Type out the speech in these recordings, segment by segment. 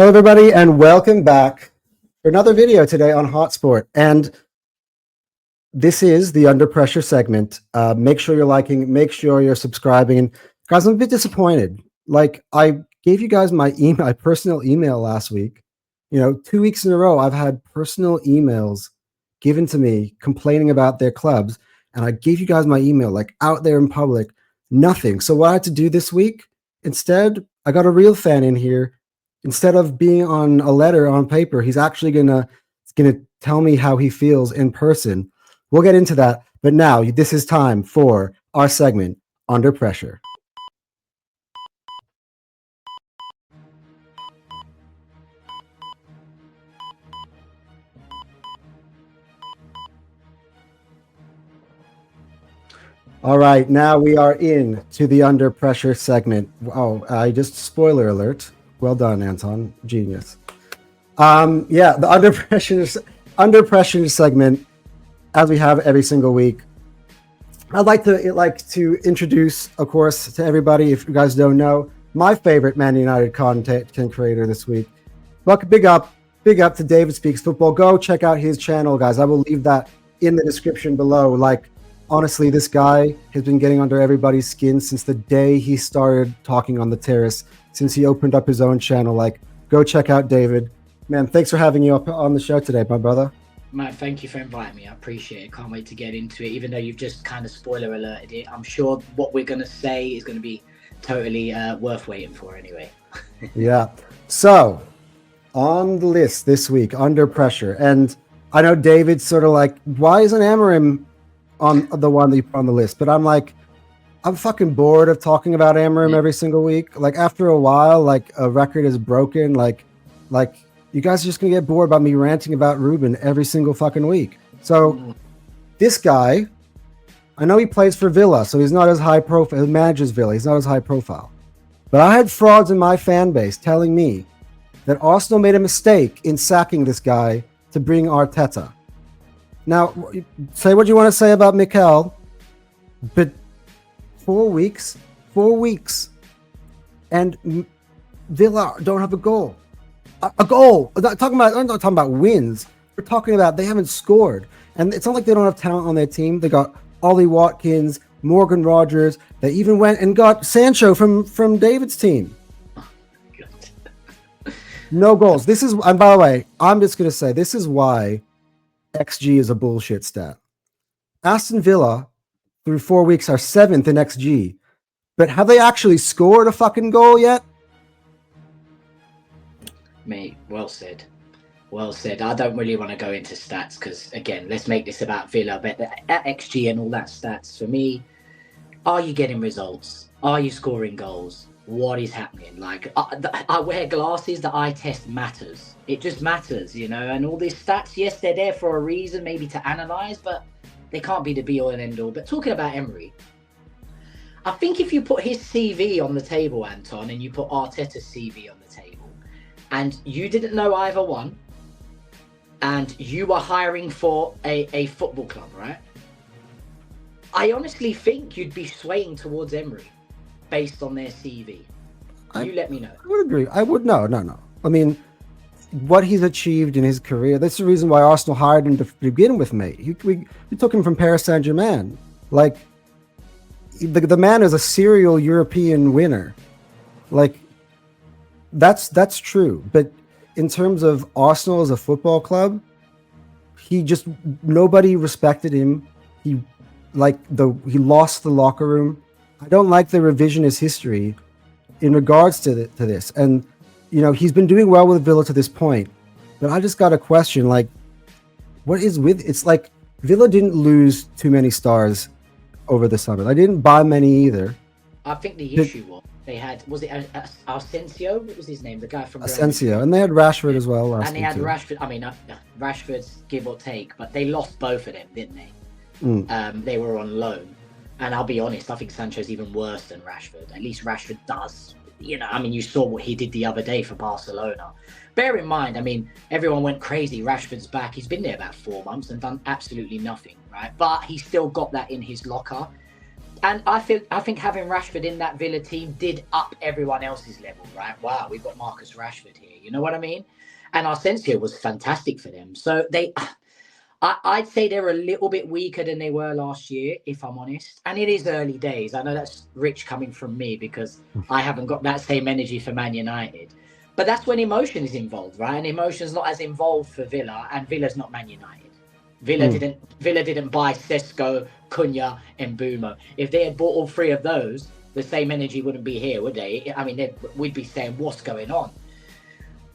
Hello, everybody, and welcome back for another video today on Hotsport. And this is the Under Pressure segment. Make sure you're liking, make sure you're subscribing. And guys, I'm a bit disappointed. Like, I gave you guys my personal email last week. 2 weeks in a row, I've had personal emails given to me complaining about their clubs. And I gave you guys my email, like, out there in public, nothing. So what I had to do this week, instead, I got a real fan in here. Instead of being on a letter on paper, he's actually gonna tell me how he feels in person. We'll get into that. But now this is time for our segment, Under Pressure. All right, now we are in to the Under Pressure segment. Oh, spoiler alert. Well done, Anton. Genius. Yeah, the under pressure segment, as we have every single week. I'd like to introduce, of course, to everybody, if you guys don't know, my favorite Man United content creator this week. Look, big up to David Speaks Football. Go check out his channel, guys. I will leave that in the description below. Like, honestly, this guy has been getting under everybody's skin since the day he started talking on the terrace. Since he opened up his own channel. Like, go check out David. Man, thanks for having you up on the show today, my brother. Matt, thank you for inviting me. I appreciate it. Can't wait to get into it. Even though you've just kind of spoiler alerted it, I'm sure what we're going to say is going to be totally worth waiting for anyway. Yeah. So, on the list this week, Under Pressure. And I know David's sort of like, why isn't Amorim on the one that you put on the list? But I'm like, I'm fucking bored of talking about Amorim every single week. Like, after a while, like, a record is broken. Like you guys are just gonna get bored by me ranting about Ruben every single fucking week. So this guy, I know he plays for Villa, so he's not as high profile. He manages Villa. He's not as high profile. But I had frauds in my fan base telling me that Arsenal made a mistake in sacking this guy to bring Arteta. Now, say what you want to say about Mikel, but 4 weeks, and Villa don't have a goal. A goal. I'm not talking about wins. We're talking about they haven't scored, and it's not like they don't have talent on their team. They got Ollie Watkins, Morgan Rogers. They even went and got Sancho from David's team. No goals. This is, and by the way, I'm just gonna say this is why XG is a bullshit stat. Aston Villa, through 4 weeks, are 7th in XG. But have they actually scored a fucking goal yet? Mate, well said. Well said. I don't really want to go into stats because, again, let's make this about Villa. But at XG and all that stats, for me, are you getting results? Are you scoring goals? What is happening? Like, I wear glasses. The eye test matters. It just matters, and all these stats, yes, they're there for a reason, maybe to analyze, but they can't be the be-all and end-all. But talking about Emery, I think if you put his CV on the table, Anton, and you put Arteta's CV on the table, and you didn't know either one, and you were hiring for a football club, right? I honestly think you'd be swaying towards Emery based on their CV. You let me know. I would agree. I would. No. I mean, what he's achieved in his career, that's the reason why Arsenal hired him to begin with, mate. We took him from Paris Saint-Germain. Like, the man is a serial European winner. Like, that's true. But in terms of Arsenal as a football club, nobody respected him. He lost the locker room. I don't like the revisionist history in regards to this. And he's been doing well with Villa to this point, but I just got a question, like, what is with, it's like Villa didn't lose too many stars over the summer. They didn't buy many either. I think the issue was they had, was it Asensio? What was his name? The guy from Asensio, and they had Rashford as well. And they had Rashford. I mean, Rashford's give or take, but they lost both of them, didn't they? They were on loan. And I'll be honest, I think Sancho's even worse than Rashford. At least Rashford does. You saw what he did the other day for Barcelona. Bear in mind, everyone went crazy. Rashford's back. He's been there about 4 months and done absolutely nothing, right? But he's still got that in his locker. And I think having Rashford in that Villa team did up everyone else's level, right? Wow, we've got Marcus Rashford here. You know what I mean? And Asensio was fantastic for them. So I'd say they're a little bit weaker than they were last year, if I'm honest. And it is early days. I know that's rich coming from me because I haven't got that same energy for Man United. But that's when emotion is involved, right? And emotion's not as involved for Villa, and Villa's not Man United. Villa didn't buy Sesko, Cunha, and Mbeumo. If they had bought all three of those, the same energy wouldn't be here, would they? I mean, we'd be saying, what's going on?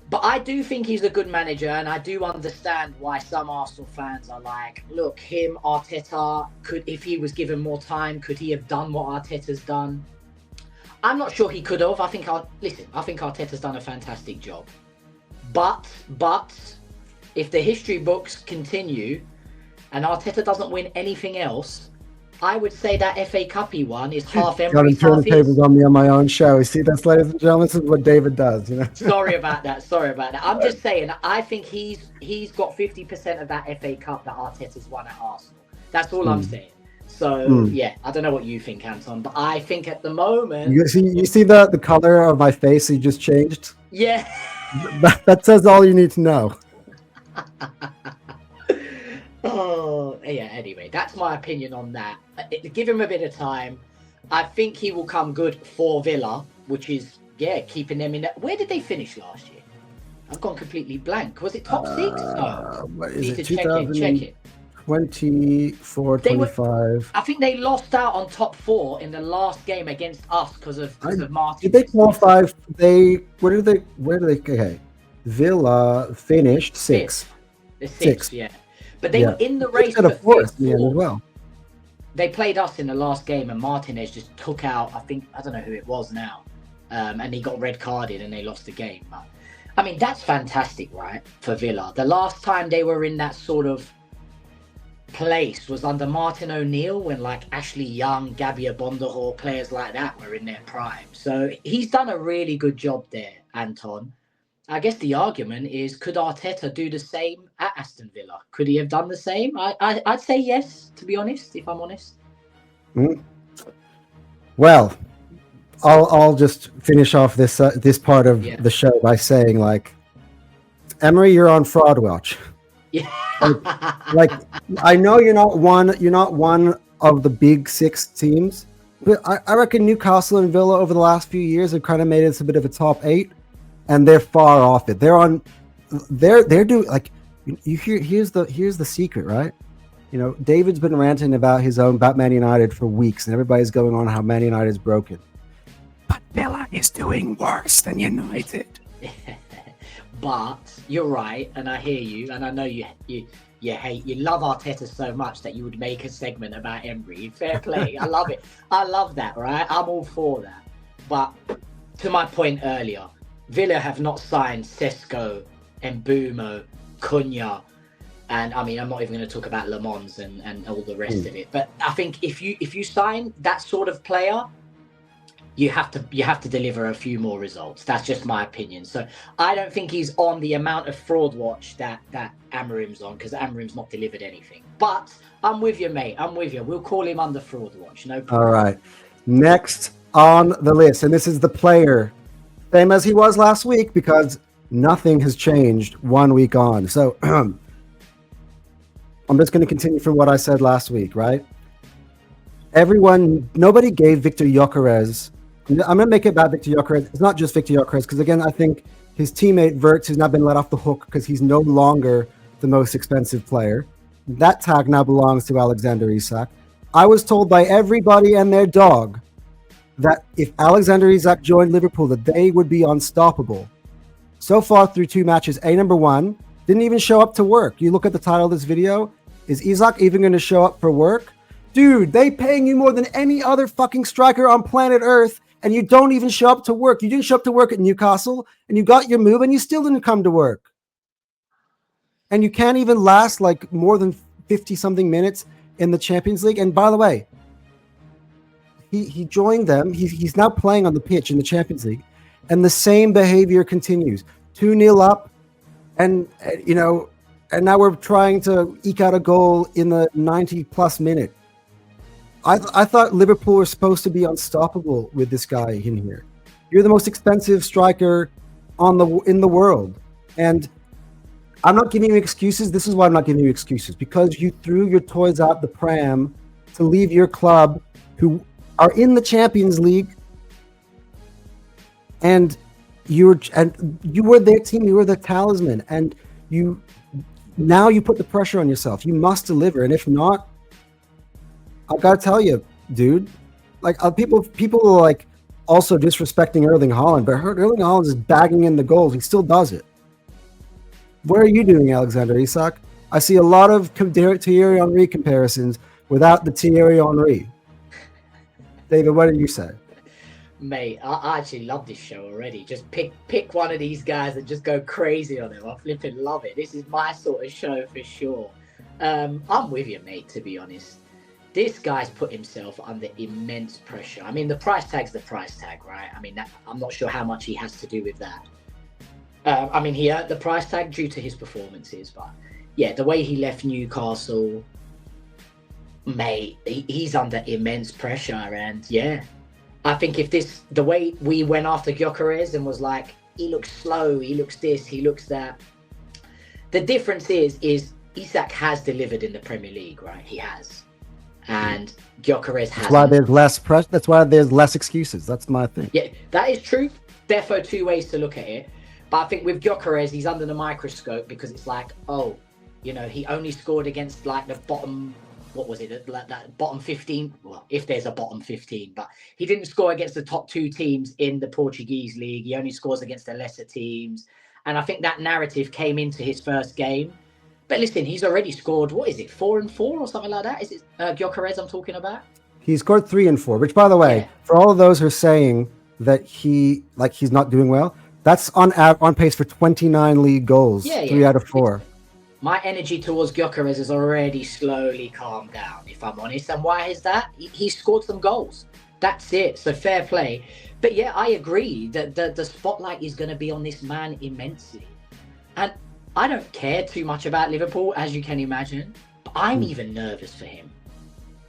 But I do think he's a good manager, and I do understand why some Arsenal fans are like, look, Arteta, if he was given more time, could he have done what Arteta's done? I'm not sure he could have. I think Arteta's done a fantastic job. But if the history books continue and Arteta doesn't win anything else, I would say that FA Cup he won is half Emery's, half his. Tables on me on my own show. See, that's, ladies and gentlemen, this is what David does. You know. Sorry about that. I'm just saying. I think he's got 50% of that FA Cup that Arteta's won at Arsenal. That's all I'm saying. So yeah, I don't know what you think, Anton, but I think at the moment you see the color of my face he just changed. Yeah, that says all you need to know. Oh, yeah, anyway, that's my opinion on that. Give him a bit of time. I think he will come good for Villa, which is, keeping them in that. Where did they finish last year? I've gone completely blank. Was it top six? No. Need to check it. 24, 25. I think they lost out on top 4 in the last game against us because of Martin. Did they qualify? Where did they? Okay. Villa finished sixth. Sixth, yeah. But they were in the race for fourth as well. They played us in the last game, and Martinez just took out, I don't know who it was now, and he got red carded, and they lost the game. But I mean, that's fantastic, right, for Villa. The last time they were in that sort of place was under Martin O'Neill, when like Ashley Young, Gabby Abondahor, players like that were in their prime. So he's done a really good job there, Anton. I guess the argument is, could Arteta do the same at Aston Villa? Could he have done the same? I'd say yes, to be honest, if I'm honest. Well, I'll just finish off this part of the show by saying, like, Emery, you're on fraud watch. Yeah. like I know you're not one of the big 6 teams, but I reckon Newcastle and Villa over the last few years have kind of made it a bit of a top 8. And they're far off it. They're doing, like, you hear. Here's the secret, right? You know, David's been ranting about Man United for weeks, and everybody's going on how Man United is broken. But Villa is doing worse than United. But you're right, and I hear you, and I know you love Arteta so much that you would make a segment about Emery. Fair play. I love it. I love that, right? I'm all for that. But to my point earlier, Villa have not signed Sesko, Mbeumo, Cunha, and I mean, I'm not even going to talk about Le Mans and all the rest of it. But I think if you sign that sort of player, you have to deliver a few more results. That's just my opinion. So I don't think he's on the amount of fraud watch that Amorim's on, because Amorim's not delivered anything. But I'm with you, mate. I'm with you. We'll call him under fraud watch. No problem. All right. Next on the list, and this is the player, same as he was last week, because nothing has changed 1 week on. So I'm just going to continue from what I said last week, right? Nobody gave Victor Gyökeres. I'm going to make it about Victor Gyökeres. It's not just Victor Gyökeres, because again, I think his teammate Wirtz has now been let off the hook because he's no longer the most expensive player. That tag now belongs to Alexander Isak. I was told by everybody and their dog that if Alexander Isak joined Liverpool, that they would be unstoppable. So far through 2 matches, number 1 didn't even show up to work. You look at the title of this video, is Isak even going to show up for work? Dude, they paying you more than any other fucking striker on planet Earth, and you don't even show up to work. You didn't show up to work at Newcastle, and you got your move, and you still didn't come to work. And you can't even last like more than 50-something minutes in the Champions League. And by the way, he joined them. He's now playing on the pitch in the Champions League, and the same behavior continues. 2-0 up, and now we're trying to eke out a goal in the 90-plus minute. I thought Liverpool were supposed to be unstoppable with this guy in here. You're the most expensive striker in the world, and I'm not giving you excuses. This is why I'm not giving you excuses, because you threw your toys out the pram to leave your club, who are in the Champions League, and you were their team. You were the talisman, and you put the pressure on yourself. You must deliver, and if not, I gotta tell you, dude. Like people are like also disrespecting Erling Haaland, but Erling Haaland is bagging in the goals. He still does it. What are you doing, Alexander Isak? I see a lot of Thierry Henry comparisons without the Thierry Henry. David, what do you say? Mate, I actually love this show already. Just pick one of these guys and just go crazy on him. I flipping love it. This is my sort of show for sure. I'm with you, mate, to be honest. This guy's put himself under immense pressure. I mean, the price tag's the price tag, right? I mean, I'm not sure how much he has to do with that. I mean, he earned the price tag due to his performances, but yeah, the way he left Newcastle, mate, he's under immense pressure. And yeah, I think the way we went after Gyökeres and was like, he looks slow, he looks this, he looks that. The difference is Isak has delivered in the Premier League, right? He has. And Gyökeres hasn't. That's why there's less pressure. That's why there's less excuses. That's my thing. Yeah, that is true. Therefore, two ways to look at it. But I think with Gyökeres, he's under the microscope because it's like, oh, you know, he only scored against like the bottom, what was it, like that bottom 15? Well, if there's a bottom 15, but he didn't score against the top two teams in the Portuguese league. He only scores against the lesser teams. And I think that narrative came into his first game. But listen, he's already scored, what is it, 4 and 4 or something like that? Is it Gyökeres I'm talking about? He scored 3 and 4, which, by the way, for all of those who are saying that he's not doing well, that's on pace for 29 league goals, 3 out of 4. My energy towards Gyökeres has already slowly calmed down, if I'm honest. And why is that? He scored some goals. That's it. So fair play. But yeah, I agree that the spotlight is going to be on this man immensely. And I don't care too much about Liverpool, as you can imagine, but I'm even nervous for him.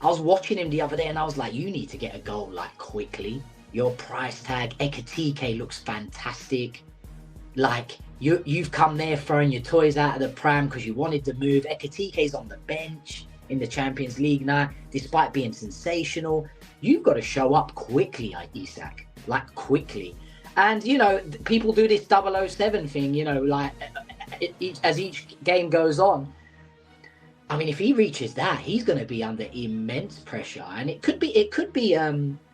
I was watching him the other day and I was like, you need to get a goal like quickly. Your price tag, Ekitike looks fantastic. Like you've come there throwing your toys out of the pram because you wanted to move. Ekitike's on the bench in the Champions League now, despite being sensational. You've got to show up quickly, Isak, like quickly. And, you know, people do this 007 thing, you know, like as each game goes on. I mean, if he reaches that, he's going to be under immense pressure, and it could be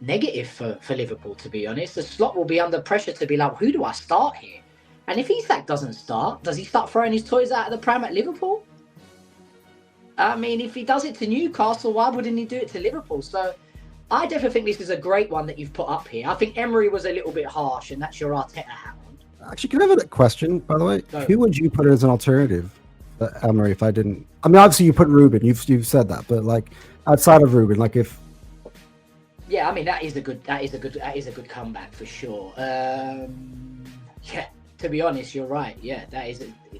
negative for Liverpool, to be honest. The slot will be under pressure to be like, who do I start here? And if Isak doesn't start, does he start throwing his toys out of the pram at Liverpool? I mean, if he does it to Newcastle, why wouldn't he do it to Liverpool? So I definitely think this is a great one that you've put up here. I think Emery was a little bit harsh, and that's your Arteta hat on. Actually, can I have a question, by the way? No. Who would you put as an alternative? Emery, if I didn't, I mean, obviously you put Ruben. You've said that, but like outside of Ruben, like if, yeah, I mean that is a good comeback for sure. Yeah, to be honest, you're right. Yeah,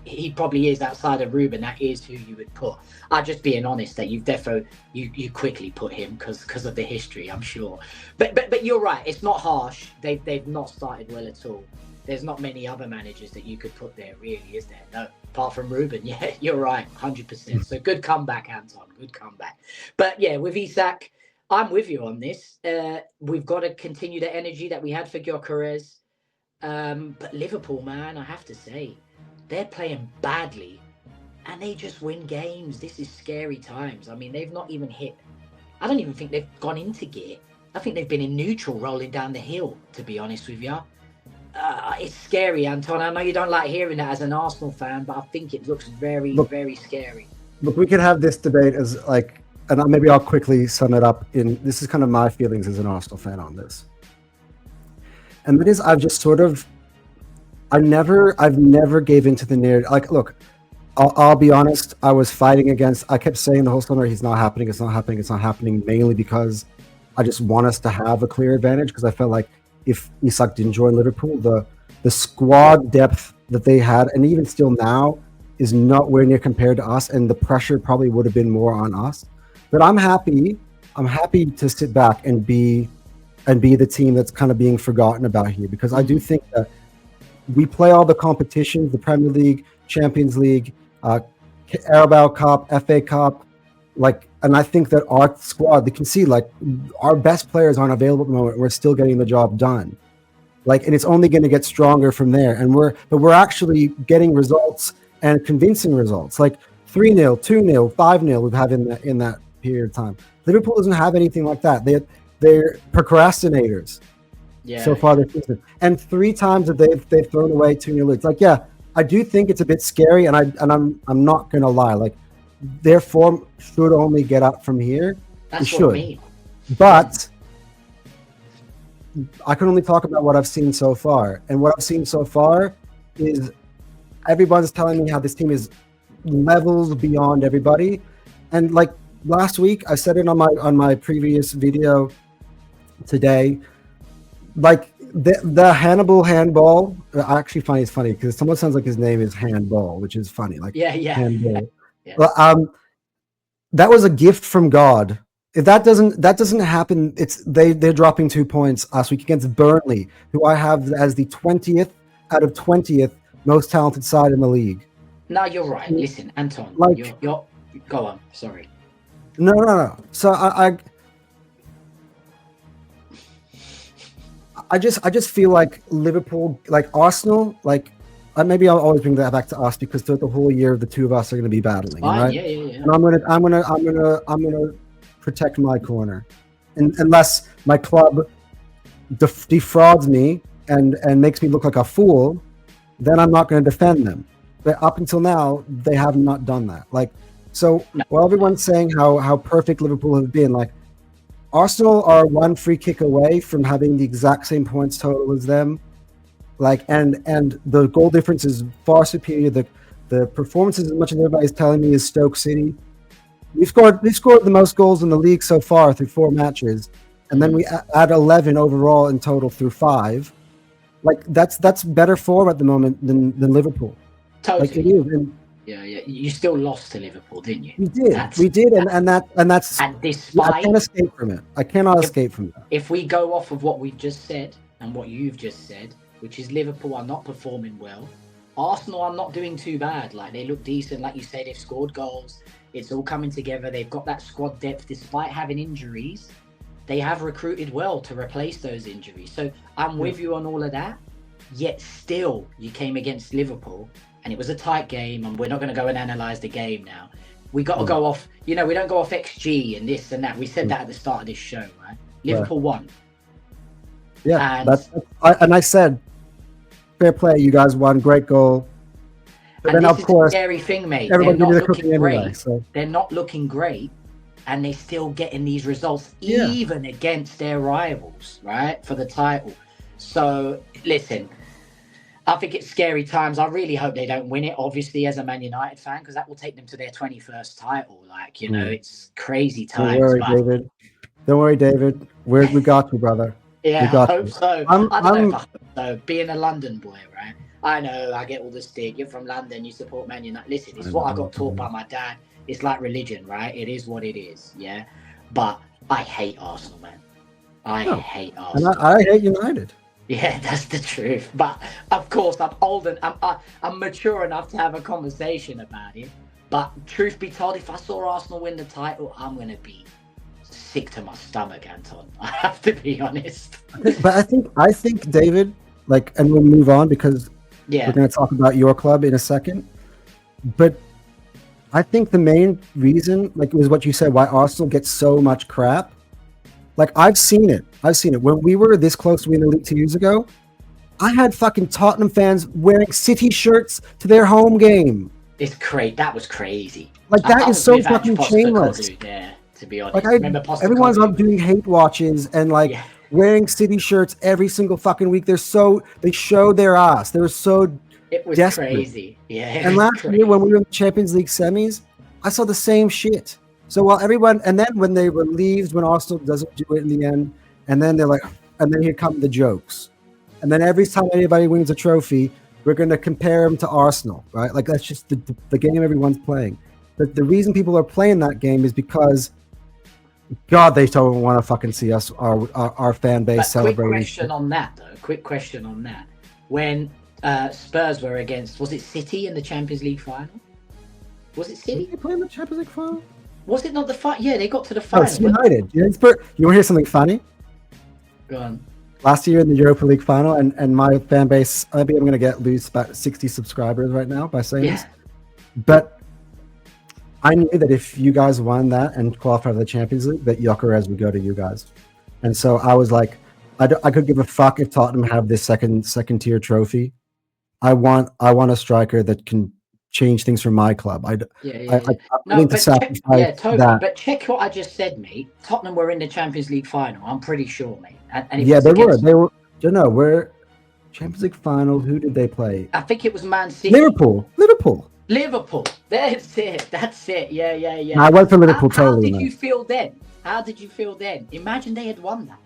he probably is outside of Ruben. That is who you would put. I'm just being honest that you've you quickly put him because of the history, I'm sure. But you're right. It's not harsh. They've not started well at all. There's not many other managers that you could put there, really, is there? No, apart from Ruben. Yeah, you're right, 100%. So good comeback, Anton. Good comeback. But yeah, with Isak, I'm with you on this. We've got to continue the energy that we had for Gyökeres. But Liverpool, man, I have to say, they're playing badly, and they just win games. This is scary times. I mean, they've not even hit. I don't even think they've gone into gear. I think they've been in neutral rolling down the hill, to be honest with you. It's scary, Anton. I know you don't like hearing that as an Arsenal fan, but I think it looks very, very scary. Look, we could have this debate as like, and maybe I'll quickly sum it up in, this is kind of my feelings as an Arsenal fan on this. And that is, I've never gave into the narrative. Like, look, I'll be honest. I was fighting against, I kept saying the whole summer, it's not happening, mainly because I just want us to have a clear advantage, because I felt like if Isak didn't join Liverpool, the squad depth that they had, and even still now, is nowhere near compared to us, and the pressure probably would have been more on us. But I'm happy I'm happy to sit back and be the team that's kind of being forgotten about here, because I do think that we play all the competitions, the Premier League, Champions League, Carabao Cup, FA Cup, like, and I think that our squad, they can see like our best players aren't available at the moment. We're still getting the job done. Like, and it's only going to get stronger from there. And we're actually getting results and convincing results, like 3-0, 2-0, 5-0 we've had in that period of time. Liverpool doesn't have anything like that. They're procrastinators so far this season. And 3 times that they've thrown away 2-0 leads. Like, yeah, I do think it's a bit scary, and I'm not gonna lie. Like, their form should only get up from here. That's what I mean. But I can only talk about what I've seen so far. And what I've seen so far is everyone's telling me how this team is levels beyond everybody. And like last week, I said it on my previous video today, like the Hannibal handball, I actually find it's funny because someone sounds like his name is Handball, which is funny. Like, handball. Yeah. Well, that was a gift from God. If that doesn't happen, they're dropping 2 points last week against Burnley, who I have as the 20th out of 20th most talented side in the league. No, you're right. Listen, Anton, like, you're go on. Sorry. No. So I just feel like Liverpool, like Arsenal, like maybe I'll always bring that back to us because throughout the whole year the two of us are going to be battling, right? Yeah. And I'm gonna protect my corner, and unless my club defrauds me and makes me look like a fool, then I'm not going to defend them. But up until now, they have not done that. Like, so while everyone's saying how perfect Liverpool have been, like, Arsenal are 1 free kick away from having the exact same points total as them. Like, and the goal difference is far superior. The performances, as much as everybody's telling me, is Stoke City. We've scored the most goals in the league so far through 4 matches, and then we add 11 overall in total through 5. Like, that's better form at the moment than Liverpool. Totally. Like, it is. And yeah. You still lost to Liverpool, didn't you? We did, and that's. And despite, I can't escape from it. I cannot escape from that. If we go off of what we've just said and what you've just said, which is Liverpool are not performing well, Arsenal are not doing too bad. Like, they look decent, like you say, they've scored goals. It's all coming together. They've got that squad depth despite having injuries. They have recruited well to replace those injuries. So I'm with you on all of that. Yet still, you came against Liverpool, and it was a tight game, and we're not going to go and analyse the game now. We got to go off, we don't go off XG and this and that. We said that at the start of this show, right? Liverpool won. Yeah, and I said, fair play, you guys won, great goal. But and then, this of course, is the scary thing, mate. Everyone They're did not the cooking looking great. anyway. So. They're not looking great, and they're still getting these results, even against their rivals, right, for the title. So, listen, I think it's scary times. I really hope they don't win it, obviously, as a Man United fan, because that will take them to their 21st title. Like, it's crazy times. Don't worry, David. We got you, brother. Yeah, I hope so. I don't know if I hope so. Being a London boy, right? I know I get all the stick. You're from London, you support Man United. Listen, it's what I got taught by my dad. It's like religion, right? It is what it is, yeah? But I hate Arsenal, man. I hate Arsenal. And I hate United. Yeah, that's the truth. But of course, I'm old and I'm mature enough to have a conversation about it. But truth be told, if I saw Arsenal win the title, I'm going to be sick to my stomach, Anton. I have to be honest. But I think David, like, and we'll move on because we're going to talk about your club in a second. But I think the main reason, like, was what you said, why Arsenal gets so much crap. Like, I've seen it. When we were this close to winning the league 2 years ago, I had fucking Tottenham fans wearing City shirts to their home game. It's crazy. That was crazy. Like, that is so fucking shameless. There, to be honest. Like, everyone's up doing hate watches and wearing City shirts every single fucking week. They showed their ass. They were so It was desperate. Crazy. Yeah. And last year when we were in the Champions League semis, I saw the same shit. So while everyone, and then when they were relieved when Arsenal doesn't do it in the end, and then they're like, and then here come the jokes. And then every time anybody wins a trophy, we're going to compare them to Arsenal, right? Like, that's just the game everyone's playing. But the reason people are playing that game is because God, they don't want to fucking see us, our fan base But quick celebrating. question on that, though. Quick question on that. When Spurs were against, was it City in the Champions League final? Was it Did City? they play in the Champions League final? Was it not the final? Yeah, they got to the Oh, final. it's United. You want to hear something funny? Go on. Last year in the Europa League final, and my fan base, maybe I'm going to lose about 60 subscribers right now by saying this. But I knew that if you guys won that and qualified for the Champions League, that Gyökeres would go to you guys. And so I was like, I could give a fuck if Tottenham have this second tier trophy. I want a striker that can change things for my club. I'm willing to sacrifice totally. that. But check what I just said, mate. Tottenham were in the Champions League final. I'm pretty sure, mate. And Yeah, they were. They were. Don't know. We're Champions League final. Who did they play? I think it was Man City. Liverpool. That's it. Yeah. I went for Liverpool How totally. did you feel then? Imagine they had won that.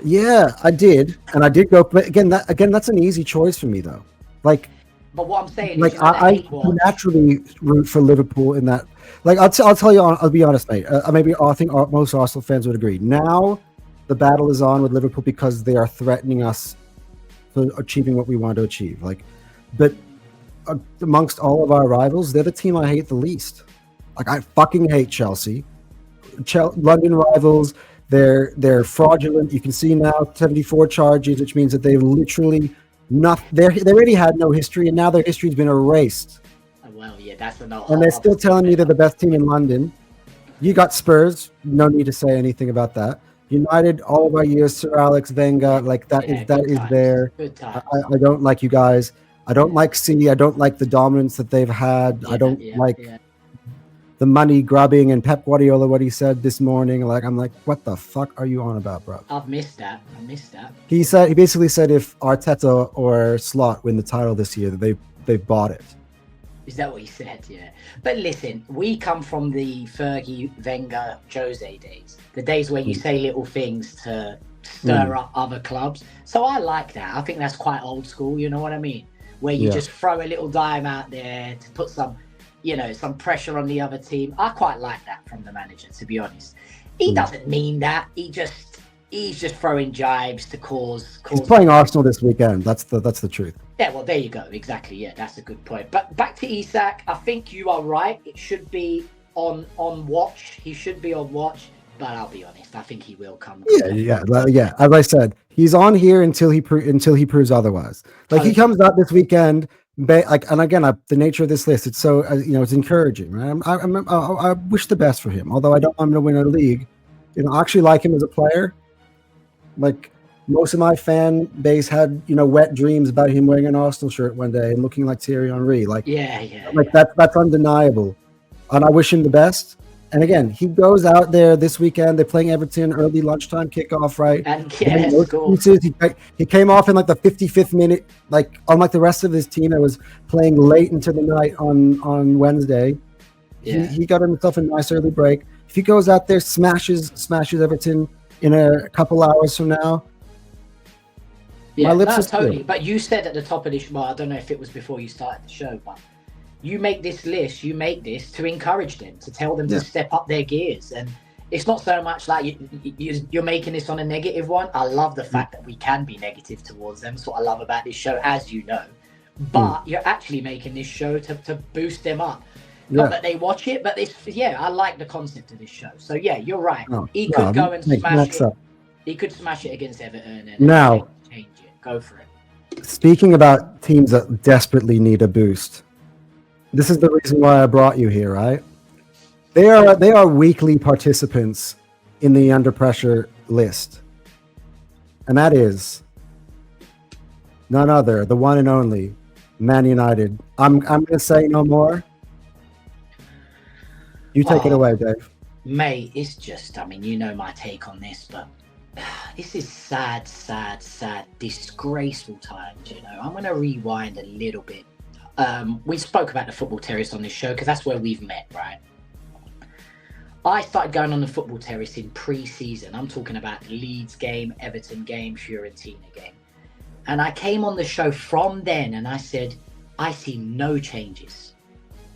Yeah, I did, and I did go. But again, that's an easy choice for me, though. Like, but what I'm saying like is, I naturally root for Liverpool in that. Like, I'll tell you, I'll be honest, mate. I think most Arsenal fans would agree. Now, the battle is on with Liverpool because they are threatening us for achieving what we want to achieve. Like, but amongst all of our rivals, they're the team I hate the least. Like, I fucking hate Chelsea. London rivals. They're fraudulent. You can see now 74 charges, which means that they literally they already had no history, and now their history's been erased. Well, yeah, that's enough. And they're still telling me they're the best team in London. You got Spurs. No need to say anything about that. United, all of our years, Sir Alex Wenger, like that is there. Good times. I don't like you guys. I don't like City. I don't like the dominance that they've had. I don't like the money grubbing and Pep Guardiola, what he said this morning. Like, I'm like, what the fuck are you on about, bro? I've missed that. He basically said if Arteta or Slot win the title this year, that they've bought it. Is that what he said? Yeah. But listen, we come from the Fergie, Wenger, Jose days. The days where you say little things to stir up other clubs. So I like that. I think that's quite old school, you know what I mean? Where you just throw a little dime out there to put some pressure on the other team. I quite like that from the manager, to be honest. He doesn't mean that. He's just throwing jibes to cause. He's playing Arsenal this weekend. That's the truth. Yeah, well, there you go. Exactly. Yeah, that's a good point. But back to Isak, I think you are right. It should be on watch. He should be on watch. But I'll be honest, I think he will come. Yeah. As I said, he's on here until he proves otherwise. Like, he comes out this weekend. And again, the nature of this list, it's so it's encouraging, right? I wish the best for him. Although I don't want him to win a league, I actually like him as a player. Like, most of my fan base had wet dreams about him wearing an Arsenal shirt one day and looking like Thierry Henry. Like, that's undeniable, and I wish him the best. And again, he goes out there this weekend. They're playing Everton, early lunchtime kickoff, right? And he came off in like the 55th minute, like unlike the rest of his team that was playing late into the night on Wednesday. Yeah. He got himself a nice early break. If he goes out there, smashes Everton in a couple hours from now. Yeah, my lips are totally. still. But you said at the top of this, well, I don't know if it was before you started the show, but you make this list, you make this to encourage them, to tell them to step up their gears. And it's not so much like you're making this on a negative one. I love the fact that we can be negative towards them. That's what I love about this show, as you know. But you're actually making this show to boost them up. Not that they watch it, but I like the concept of this show. So yeah, you're right. He could go and smash it. He could smash it against Everton and now change it. Go for it. Speaking about teams that desperately need a boost, this is the reason why I brought you here, right? They are weekly participants in the Under Pressure list, and that is none other, the one and only Man United. I'm gonna say no more. You take it away, Dave. Mate, it's just, you know my take on this, but this is sad, disgraceful times, I'm going to rewind a little bit. We spoke about the football terrace on this show because that's where we've met, right? I started going on the football terrace in pre-season. I'm talking about the Leeds game, Everton game, Fiorentina game. And I came on the show from then and I said, I see no changes,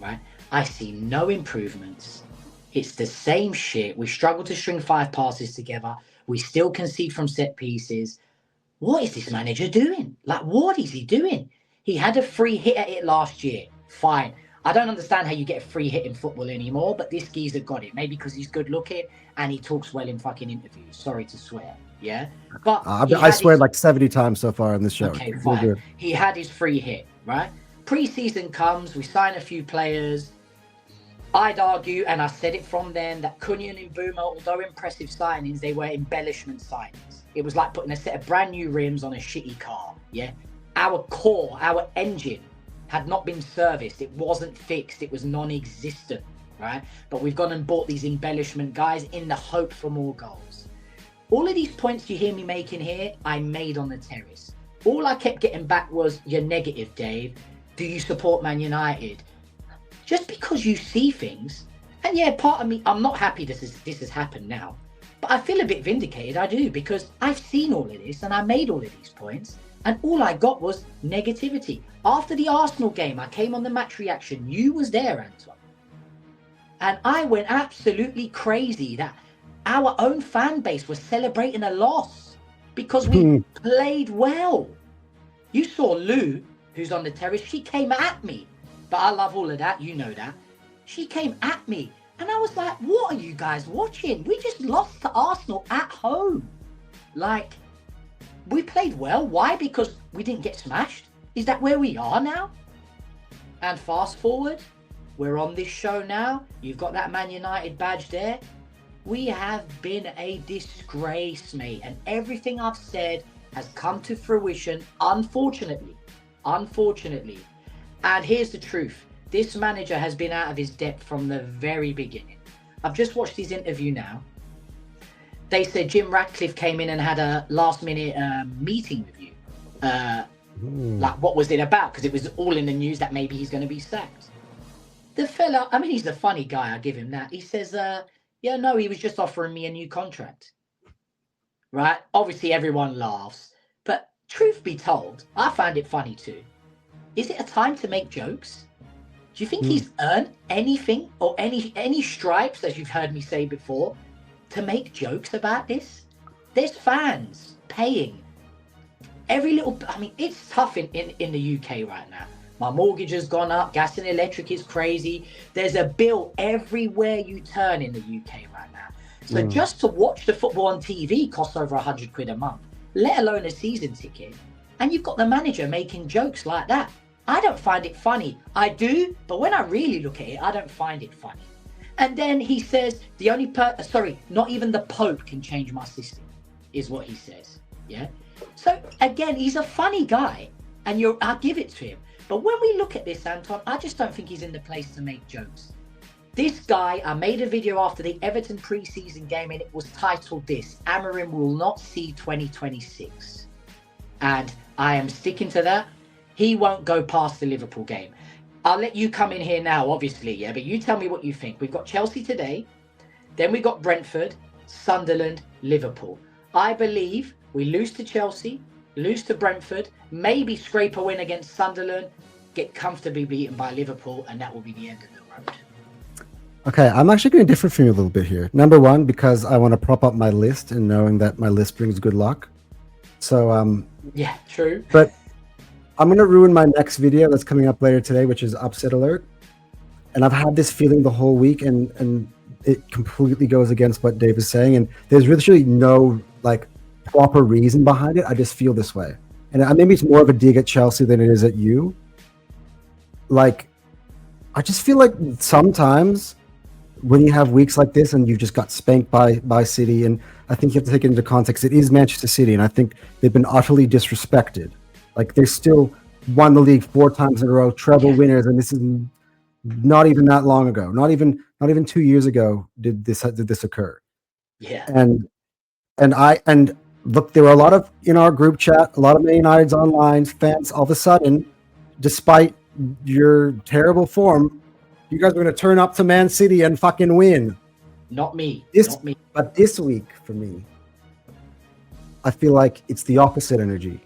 right? I see no improvements. It's the same shit. We struggle to string 5 passes together. We still concede from set pieces. What is this manager doing? Like, what is he doing? He had a free hit at it last year. Fine. I don't understand how you get a free hit in football anymore, but this geezer got it. Maybe because he's good looking and he talks well in fucking interviews. Sorry to swear. Yeah. But I swear like 70 times so far in this show. Okay, fine. He had his free hit, right? Pre-season comes, we sign a few players. I'd argue, and I said it from then, that Cunha and Mbeumo, although impressive signings, they were embellishment signings. It was like putting a set of brand new rims on a shitty car, yeah? Our core, our engine had not been serviced. It wasn't fixed. It was non-existent, right? But we've gone and bought these embellishment guys in the hope for more goals. All of these points you hear me making here, I made on the terrace. All I kept getting back was, you're negative, Dave. Do you support Man United? Just because you see things, and yeah, part of me, I'm not happy this has happened now, but I feel a bit vindicated, I do, because I've seen all of this and I made all of these points, and all I got was negativity. After the Arsenal game, I came on the match reaction, you was there, Anton, and I went absolutely crazy that our own fan base was celebrating a loss because we played well. You saw Lou, who's on the terrace, she came at me. But I love all of that, you know that. She came at me, and I was like, what are you guys watching? We just lost to Arsenal at home. Like, we played well. Why? Because we didn't get smashed? Is that where we are now? And fast forward, we're on this show now. You've got that Man United badge there. We have been a disgrace, mate. And everything I've said has come to fruition, unfortunately. Unfortunately. And here's the truth. This manager has been out of his depth from the very beginning. I've just watched his interview now. They said Jim Ratcliffe came in and had a last-minute meeting with you. Like, what was it about? Because it was all in the news that maybe he's going to be sacked. The fella, I mean, he's a funny guy. I give him that. He says, yeah, no, he was just offering me a new contract. Right? Obviously, everyone laughs. But truth be told, I found it funny too. Is it a time to make jokes? Do you think he's earned anything or any stripes, as you've heard me say before, to make jokes about this? There's fans paying every little. I mean, it's tough in the UK right now. My mortgage has gone up. Gas and electric is crazy. There's a bill everywhere you turn in the UK right now. So just to watch the football on TV costs over £100 a month, let alone a season ticket. And you've got the manager making jokes like that. I don't find it funny. I do, but when I really look at it, I don't find it funny. And then he says, the only not even the Pope can change my system, is what he says. Yeah. So again, he's a funny guy, and I give it to him. But when we look at this, Anton, I just don't think he's in the place to make jokes. This guy, I made a video after the Everton pre-season game, and it was titled this: Amorim will not see 2026. And I am sticking to that. He won't go past the Liverpool game. I'll let you come in here now, obviously, yeah, but you tell me what you think. We've got Chelsea today, then we got Brentford, Sunderland, Liverpool. I believe we lose to Chelsea, lose to Brentford, maybe scrape a win against Sunderland, get comfortably beaten by Liverpool, and that will be the end of the road. Okay, I'm actually going to differ from you a little bit here. Number one, because I want to prop up my list and knowing that my list brings good luck. So, yeah, true. But I'm going to ruin my next video that's coming up later today, which is Upset Alert. And I've had this feeling the whole week, and it completely goes against what Dave is saying. And there's really no like proper reason behind it. I just feel this way. And maybe it's more of a dig at Chelsea than it is at you. Like, I just feel like sometimes when you have weeks like this and you've just got spanked by City, and I think you have to take it into context, it is Manchester City, and I think they've been utterly disrespected. Like, they still won the league 4 times in a row, treble winners, and this is not even that long ago. Not even 2 years ago did this occur. Yeah. And look, there were a lot of, in our group chat, a lot of Man United's online fans. All of a sudden, despite your terrible form, you guys are going to turn up to Man City and fucking win. Not me. Not me. But this week, for me, I feel like it's the opposite energy.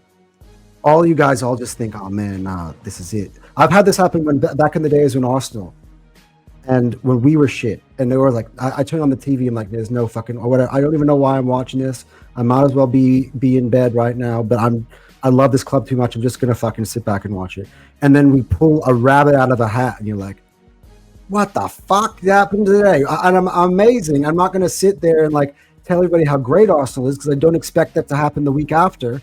All you guys all just think, oh man, nah, this is it. I've had this happen back in the days when Arsenal, And when we were shit, and they were like, I turned on the TV, I'm like, there's no fucking, or whatever. I don't even know why I'm watching this. I might as well be in bed right now, but I love this club too much. I'm just gonna fucking sit back and watch it. And then we pull a rabbit out of the hat, and you're like, what the fuck happened today? And I'm amazing. I'm not gonna sit there and like tell everybody how great Arsenal is because I don't expect that to happen the week after.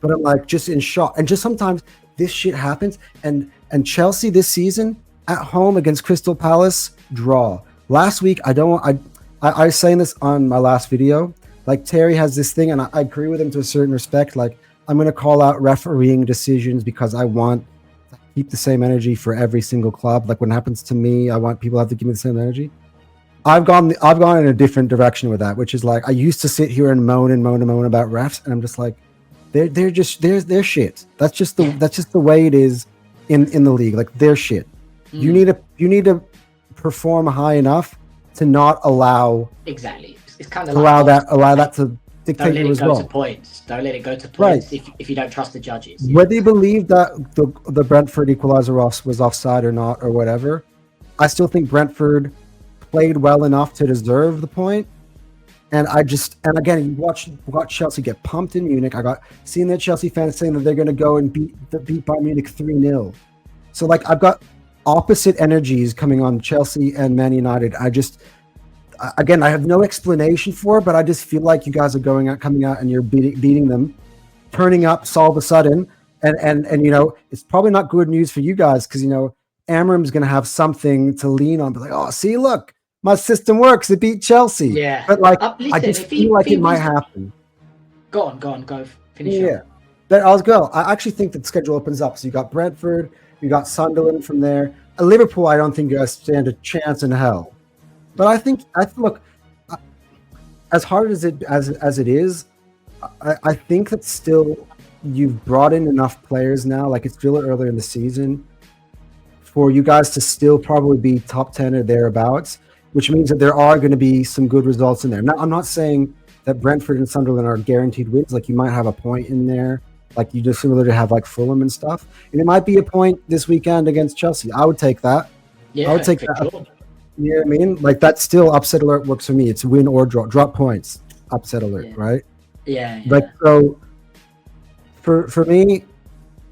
But I'm like just in shock. And just sometimes this shit happens. And Chelsea this season at home against Crystal Palace, draw. Last week, I was saying this on my last video. Like Terry has this thing, and I agree with him to a certain respect. Like I'm going to call out refereeing decisions because I want to keep the same energy for every single club. Like when it happens to me, I want people to have to give me the same energy. I've gone in a different direction with that, which is like I used to sit here and moan about refs, and I'm just like, they're shit. That's just the way it is in the league. Like they're shit. You need to perform high enough to not allow exactly. It's kind of allow that to dictate your result. Don't let it go to points if you don't trust the judges. Yeah. Whether you believe that the Brentford equaliser was offside or not or whatever, I still think Brentford played well enough to deserve the point. And again, you watch Chelsea get pumped in Munich. I got seeing the Chelsea fans saying that they're going to go and beat Bayern Munich 3-0. So like I've got opposite energies coming on Chelsea and Man United. I have no explanation for it, but I just feel like you guys are coming out and you're beating them, turning up all of a sudden. And you know, it's probably not good news for you guys because, you know, Amorim's going to have something to lean on. Be like, oh, see, look, my system works. It beat Chelsea. Yeah. But like, listen, I just feel like it might happen. Go on. Finish. Yeah. But I'll go. I actually think that the schedule opens up. So you got Brentford, you got Sunderland from there. Liverpool, I don't think you guys stand a chance in hell. But I think as hard as it is, I think that still you've brought in enough players now. Like it's still earlier in the season for you guys to still probably be top 10 or thereabouts, which means that there are going to be some good results in there. Now, I'm not saying that Brentford and Sunderland are guaranteed wins. Like you might have a point in there. Like you just similar to have like Fulham and stuff. And it might be a point this weekend against Chelsea. I would take that. Yeah, I would take that. Sure. You know what I mean? Like that's still upset alert works for me. It's win or draw. Drop points. Upset alert, right? Yeah. Like so for me,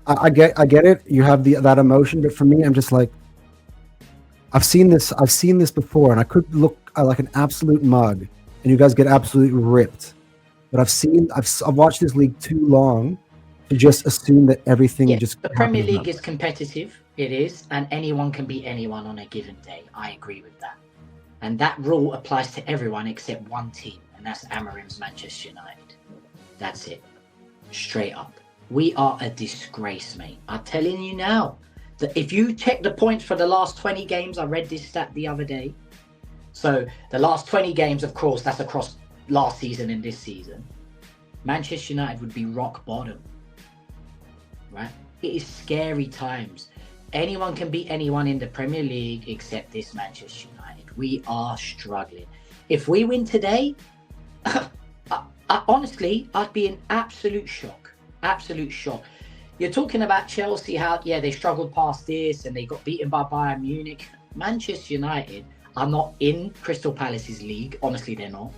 I get it. You have that emotion, but for me, I'm just like I've seen this before, and I could look like an absolute mug, and you guys get absolutely ripped. But I've watched this league too long to just assume that everything just. The Premier League is competitive. It is, and anyone can beat anyone on a given day. I agree with that, and that rule applies to everyone except one team, and that's Amorim's Manchester United. That's it, straight up. We are a disgrace, mate. I'm telling you now. That if you check the points for the last 20 games, I read this stat the other day. So the last 20 games, of course, that's across last season and this season. Manchester United would be rock bottom, right? It is scary times. Anyone can beat anyone in the Premier League except this Manchester United. We are struggling. If we win today, honestly, I'd be in absolute shock. Absolute shock. You're talking about Chelsea, how, they struggled past this and they got beaten by Bayern Munich. Manchester United are not in Crystal Palace's league. Honestly, they're not.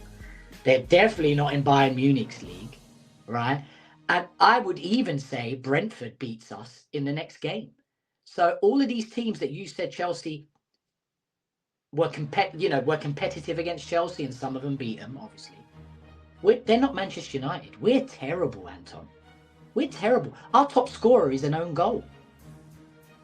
They're definitely not in Bayern Munich's league, right? And I would even say Brentford beats us in the next game. So all of these teams that you said Chelsea were competitive against Chelsea, and some of them beat them, obviously. They're not Manchester United. We're terrible, Anton. We're terrible. Our top scorer is an own goal.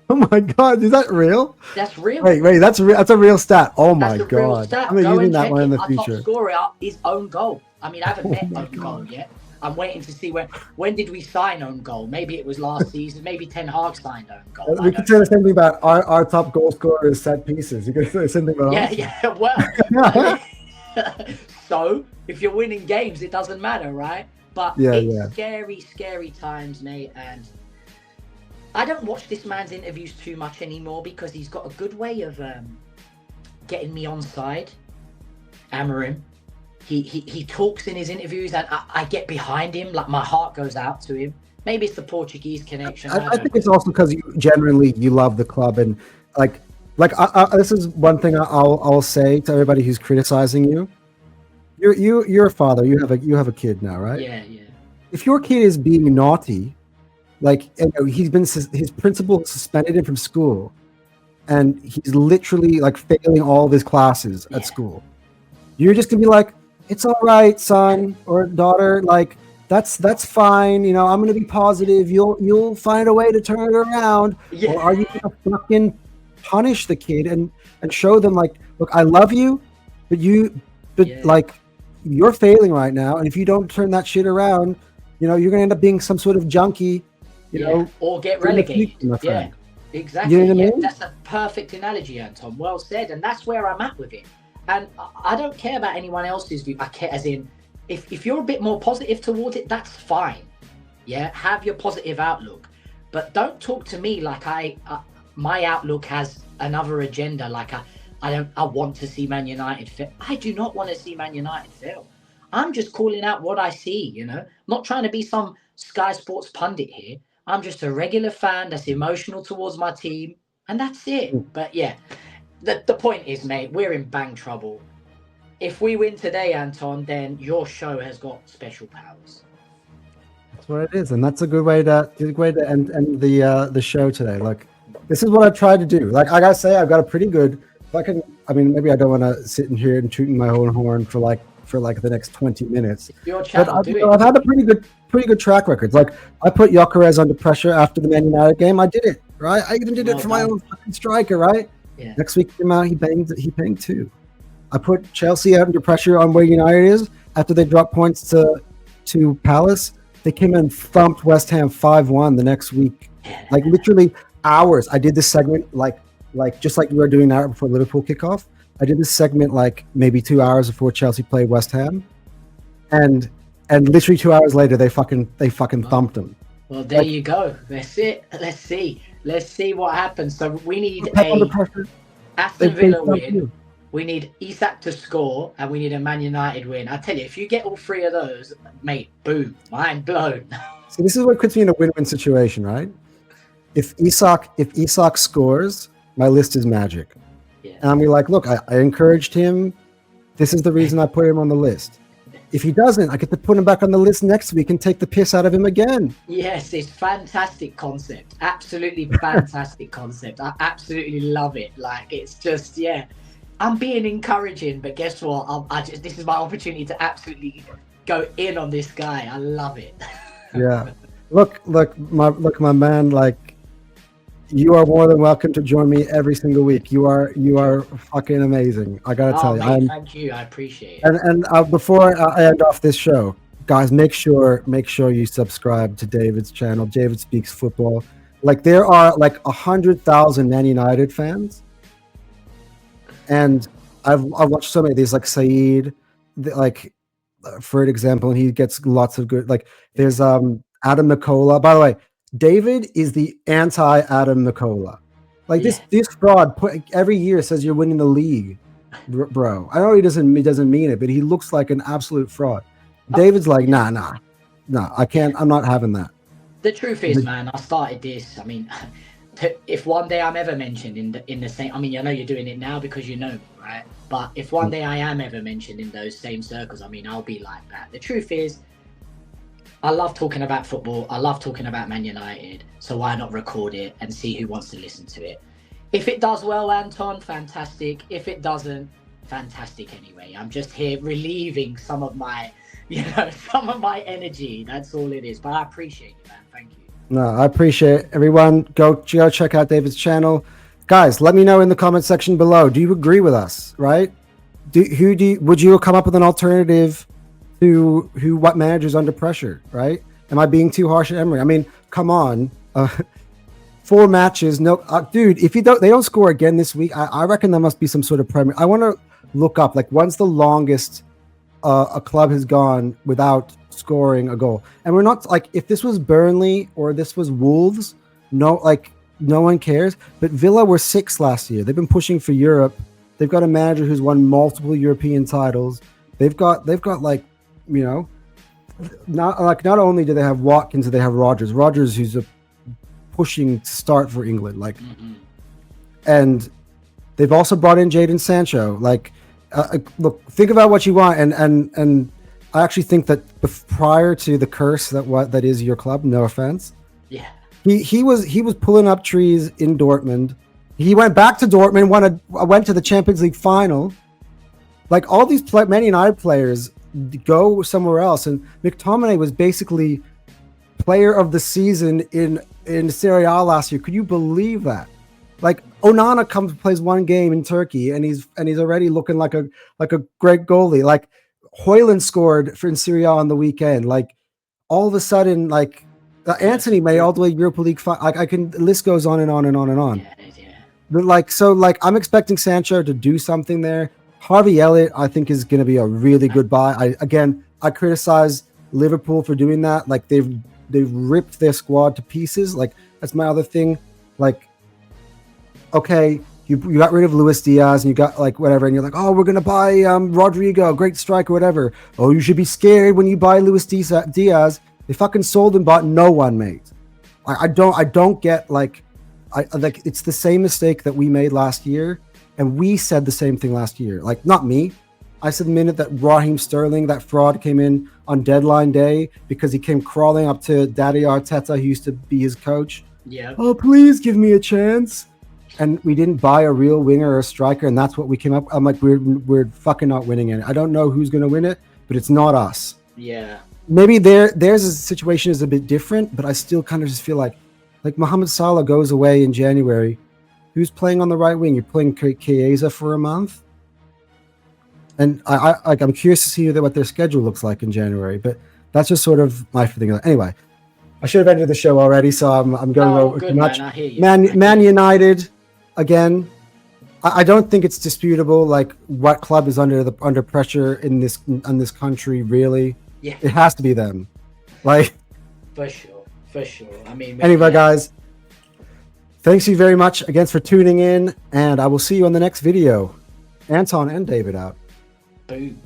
Oh my God, is that real? That's real. Wait, that's a real stat. Oh my God. Real stat. I'm using that one in the future. Our top scorer is own goal. I mean, I haven't met own goal yet. I'm waiting to see when did we sign own goal? Maybe it was last season. Maybe Ten Hag signed own goal. We could say the same thing about our top goal scorer is set pieces. You could say the same thing about us. Yeah. Well, so if you're winning games, it doesn't matter, right? But it's scary, scary times, mate. And I don't watch this man's interviews too much anymore because he's got a good way of getting me on side. Amorim. He talks in his interviews and I get behind him. Like my heart goes out to him. Maybe it's the Portuguese connection. I think it's also because you love the club and like Like this is one thing I'll say to everybody who's criticizing you. You're a father. You have a kid now, right? Yeah, yeah. If your kid is being naughty, like he's been his principal suspended him from school, and he's literally like failing all of his classes at school. You're just gonna be like, it's all right, son or daughter. Like that's fine. You know, I'm gonna be positive. You'll find a way to turn it around. Yeah. Or are you gonna fucking punish the kid and show them like, look, I love you, but like you're failing right now, and if you don't turn that shit around, you know, you're gonna end up being some sort of junkie. You know, or get relegated. Yeah, exactly. You know what I mean? That's a perfect analogy, Anton. Well said. And that's where I'm at with it. And I don't care about anyone else's view. I care as in, if you're a bit more positive towards it, that's fine. Yeah, have your positive outlook, but don't talk to me like my outlook has another agenda. Like I want to see Man United fail. I do not want to see Man United fail. I'm just calling out what I see. You know, I'm not trying to be some Sky Sports pundit here. I'm just a regular fan that's emotional towards my team, and that's it. But yeah, the point is, mate, we're in bang trouble. If we win today, Anton, then your show has got special powers. That's what it is, and that's a good way to end the show today. Like, this is what I tried to do. Like I gotta say, I've got a pretty good. I mean, maybe I don't want to sit in here and tooting my own horn for the next 20 minutes. Your channel, I've had a pretty good track record. Like I put Gyökeres under pressure after the Man United game. I did it, right? I even did it for my own fucking striker, right? Yeah. Next week came out, he banged 2. I put Chelsea under pressure on where United is after they dropped points to Palace. They came in and thumped West Ham 5-1 the next week. Like literally hours. I did this segment like just like we were doing now before Liverpool kickoff. I did this segment like maybe 2 hours before Chelsea played West Ham, and literally 2 hours later they fucking thumped them. Well, there you go. That's it. Let's see what happens. So we need Aston Villa win. We need Isak to score, and we need a Man United win. I tell you, if you get all 3 of those, mate, boom, mind blown. So this is what puts me in a win-win situation, right? If Isak scores, my list is magic. Yeah. And I'm like, look, I encouraged him. This is the reason I put him on the list. If he doesn't, I get to put him back on the list next week and take the piss out of him again. Yes, it's fantastic concept. Absolutely fantastic concept. I absolutely love it. Like, it's just, yeah. I'm being encouraging, but guess what? This is my opportunity to absolutely go in on this guy. I love it. Yeah. Look, my man, like, you are more than welcome to join me every single week. You are fucking amazing. I gotta tell you. Mate, thank you. I appreciate it. And before I end off this show, guys, make sure you subscribe to David's channel. David Speaks Football. Like there are like 100,000 Man United fans, and I've watched so many of these. Like Saeed, like for an example, and he gets lots of good. Like there's Adam Nicola. By the way, David is the anti-Adam Nicola. Like this fraud every year says you're winning the league, bro. I know he doesn't mean it, but he looks like an absolute fraud. David's like, nah, I can't. I'm not having that. The truth is, man, I started this. I mean, if one day I'm ever mentioned in the same, I mean, I know you're doing it now because you know me, right? But if one day I am ever mentioned in those same circles, I mean, I'll be like that. The truth is, I love talking about football. I love talking about Man United. So why not record it and see who wants to listen to it? If it does well, Anton, fantastic. If it doesn't, fantastic anyway. I'm just here relieving some of my energy. That's all it is. But I appreciate you, man. Thank you. No, I appreciate it. Everyone, go check out David's channel. Guys, let me know in the comment section below. Do you agree with us, right? Would you come up with an alternative to what manager's under pressure, right? Am I being too harsh at Emery? I mean, come on. 4 matches, no, dude. If they don't score again this week, I reckon there must be some sort of Premier. I want to look up like when's the longest a club has gone without scoring a goal. And we're not like if this was Burnley or this was Wolves, no one cares. But Villa were 6th last year. They've been pushing for Europe. They've got a manager who's won multiple European titles. They've got like, you know, not only do they have Watkins, do they have Rodgers who's pushing to start for England, like, and They've also brought in Jadon Sancho. Like, look, think about what you want, and I actually think that prior to the curse that is your club, no offense, Yeah. he was pulling up trees in Dortmund. He went back to Dortmund, went to the Champions League final. Like, all these Man United players go somewhere else, and McTominay was basically player of the season in Serie A last year. Could you believe that? Like, Onana plays one game in Turkey, and he's already looking like a great goalie. Like, Højlund scored in Serie A on the weekend. Like, all of a sudden, like, Anthony made all the way Europa League. Like, the list goes on and on and on and on. Yeah. But I'm expecting Sancho to do something there. Harvey Elliott, I think, is going to be a really good buy. I criticize Liverpool for doing that. Like, they've ripped their squad to pieces. Like, that's my other thing. Like, okay, you got rid of Luis Diaz and you got, like, whatever, and you're like, oh, we're gonna buy Rodrigo, great striker, whatever. Oh, you should be scared when you buy Luis Diaz. They fucking sold and bought no one, mate. I don't get, like, like, it's the same mistake that we made last year, and we said the same thing last year. Like, not me. I said the minute that Raheem Sterling, that fraud, came in on deadline day because he came crawling up to Daddy Arteta, who used to be his coach. Yeah. Oh, please give me a chance. And we didn't buy a real winger or a striker, and that's what we came up. I'm like, we're fucking not winning it. I don't know who's going to win it, but it's not us. Yeah. Maybe theirs situation is a bit different, but I still kind of just feel like Mohamed Salah goes away in January. Who's playing on the right wing? You're playing Chiesa for a month, and I'm curious to see what their schedule looks like in January. But that's just sort of my thing. Anyway, I should have ended the show already, so I'm going over too much. Man, I hear you. Man United. Again, I don't think it's disputable. Like, what club is under pressure in this country? Really, Yeah, it has to be them. Like, for sure. I mean, anyway, guys, thanks you very much again for tuning in, and I will see you on the next video. Anton and David out. Boom.